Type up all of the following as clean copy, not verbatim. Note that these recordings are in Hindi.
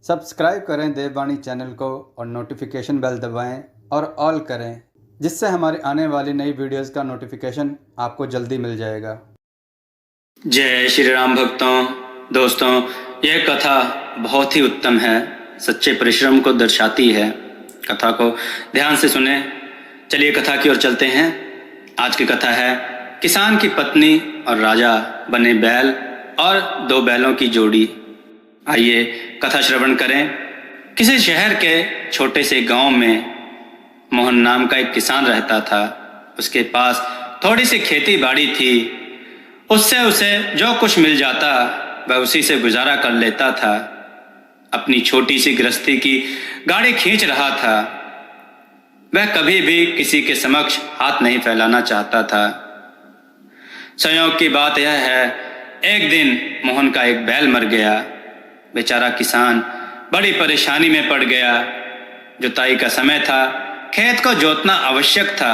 सब्सक्राइब करें देववाणी चैनल को और नोटिफिकेशन बेल दबाएं और ऑल करें, जिससे हमारी आने वाली नई वीडियोस का नोटिफिकेशन आपको जल्दी मिल जाएगा। जय श्री राम भक्तों। दोस्तों, यह कथा बहुत ही उत्तम है, सच्चे परिश्रम को दर्शाती है। कथा को ध्यान से सुने। चलिए कथा की ओर चलते हैं। आज की कथा है किसान की पत्नी और राजा बने बैल और दो बैलों की जोड़ी। आइए कथा श्रवण करें। किसी शहर के छोटे से गांव में मोहन नाम का एक किसान रहता था। उसके पास थोड़ी सी खेती बाड़ी थी। उससे उसे जो कुछ मिल जाता वह उसी से गुजारा कर लेता था। अपनी छोटी सी गृहस्थी की गाड़ी खींच रहा था। वह कभी भी किसी के समक्ष हाथ नहीं फैलाना चाहता था। संयोग की बात यह है, एक दिन मोहन का एक बैल मर गया। बेचारा किसान बड़ी परेशानी में पड़ गया। जुताई का समय था, खेत को जोतना आवश्यक था।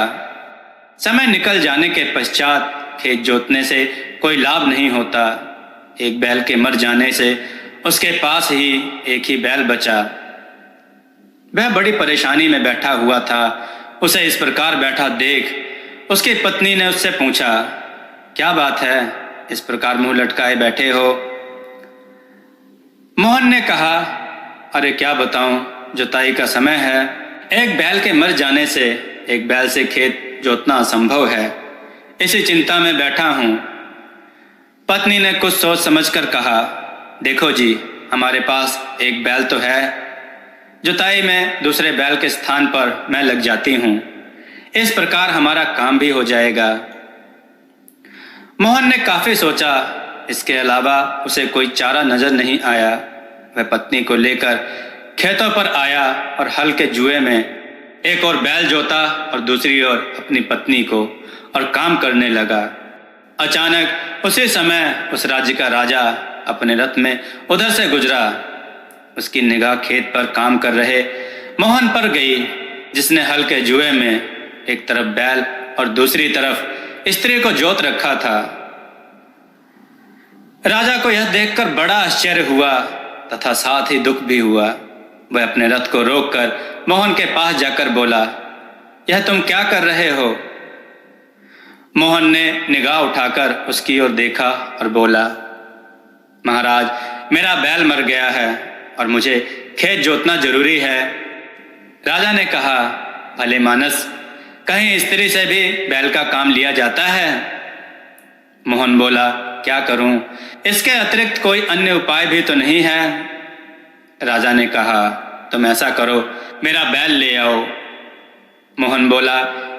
समय निकल जाने के पश्चात खेत जोतने से कोई लाभ नहीं होता। एक बैल के मर जाने से उसके पास ही एक ही बैल बचा। वह बड़ी परेशानी में बैठा हुआ था। उसे इस प्रकार बैठा देख उसकी पत्नी ने उससे पूछा, क्या बात है, इस प्रकार मुंह लटकाए बैठे हो? मोहन ने कहा, अरे क्या बताऊं, जुताई का समय है। एक बैल के मर जाने से एक बैल से खेत जोतना असंभव है। इसी चिंता में बैठा हूं। पत्नी ने कुछ सोच समझकर कहा, देखो जी, हमारे पास एक बैल तो है। जुताई में दूसरे बैल के स्थान पर मैं लग जाती हूं। इस प्रकार हमारा काम भी हो जाएगा। मोहन ने काफी सोचा। इसके अलावा उसे कोई चारा नजर नहीं आया। वह पत्नी को लेकर खेतों पर आया और हल के जुए में एक और बैल जोता और दूसरी ओर अपनी पत्नी को और काम करने लगा। अचानक उसी समय उस राज्य का राजा अपने रथ में उधर से गुजरा। उसकी निगाह खेत पर काम कर रहे मोहन पर गई, जिसने हल के जुए में एक तरफ बैल और दूसरी तरफ स्त्री को जोत रखा था। राजा को यह देखकर बड़ा आश्चर्य हुआ तथा साथ ही दुख भी हुआ। वह अपने रथ को रोककर मोहन के पास जाकर बोला, यह तुम क्या कर रहे हो? मोहन ने निगाह उठाकर उसकी ओर देखा और बोला, महाराज, मेरा बैल मर गया है और मुझे खेत जोतना जरूरी है। राजा ने कहा, भले मानस, कहीं स्त्री से भी बैल का काम लिया जाता है? मोहन बोला, क्या करूं, इसके अतिरिक्त कोई अन्य उपाय भी तो नहीं है। राजा ने कहा, तुम ऐसा करो, मेरा बैल ले आओ। मोहन बोला,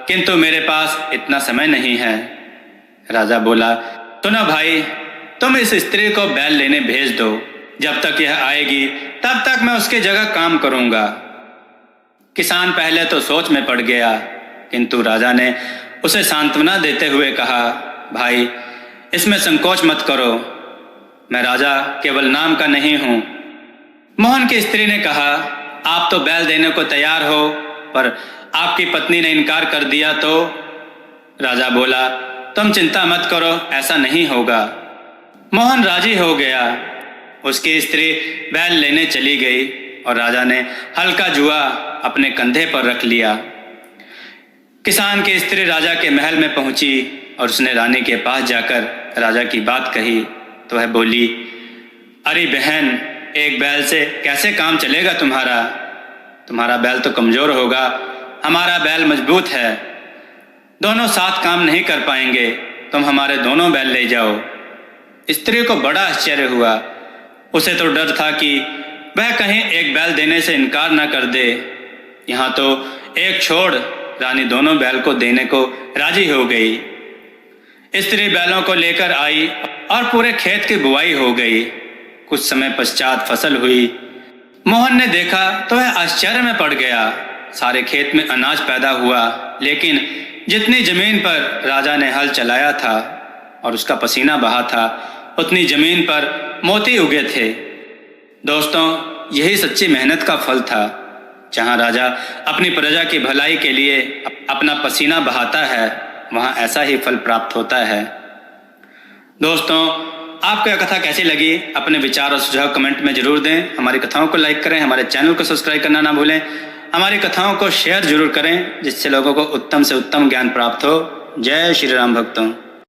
किंतु मेरे पास इतना समय नहीं है। राजा बोला, सुनो भाई, तुम इस स्त्री को बैल लेने भेज दो। जब तक यह आएगी तब तक मैं उसकी जगह काम करूंगा। किसान पहले तो सोच में पड़ गया, किंतु राजा ने उसे सांत्वना देते हुए कहा, भाई, इसमें संकोच मत करो। मैं राजा केवल नाम का नहीं हूं। मोहन की स्त्री ने कहा, आप तो बैल देने को तैयार हो, पर आपकी पत्नी ने इनकार कर दिया तो? राजा बोला, तुम चिंता मत करो, ऐसा नहीं होगा। मोहन राजी हो गया। उसकी स्त्री बैल लेने चली गई और राजा ने हल्का जुआ अपने कंधे पर रख लिया। किसान की स्त्री राजा के महल में पहुंची और उसने रानी के पास जाकर राजा की बात कही तो वह बोली, अरे बहन, एक बैल से कैसे काम चलेगा तुम्हारा? तुम्हारा बैल तो कमजोर होगा, हमारा बैल मजबूत है। दोनों साथ काम नहीं कर पाएंगे। तुम हमारे दोनों बैल ले जाओ। स्त्री को बड़ा आश्चर्य हुआ। उसे तो डर था कि वह कहीं एक बैल देने से इनकार न कर दे। यहाँ तो एक छोड़, रानी दोनों बैल को देने को राजी हो गई। स्त्री बैलों को लेकर आई और पूरे खेत की बुआई हो गई। कुछ समय पश्चात फसल हुई। मोहन ने देखा तो वह आश्चर्य में पड़ गया। सारे खेत में अनाज पैदा हुआ, लेकिन जितनी जमीन पर राजा ने हल चलाया था और उसका पसीना बहा था, उतनी जमीन पर मोती उगे थे। दोस्तों, यही सच्ची मेहनत का फल था। जहां राजा अपनी प्रजा की भलाई के लिए अपना पसीना बहाता है, वहां ऐसा ही फल प्राप्त होता है। दोस्तों, आपको यह कथा कैसी लगी, अपने विचार और सुझाव कमेंट में जरूर दें। हमारी कथाओं को लाइक करें, हमारे चैनल को सब्सक्राइब करना ना भूलें। हमारी कथाओं को शेयर जरूर करें, जिससे लोगों को उत्तम से उत्तम ज्ञान प्राप्त हो। जय श्री राम भक्तों।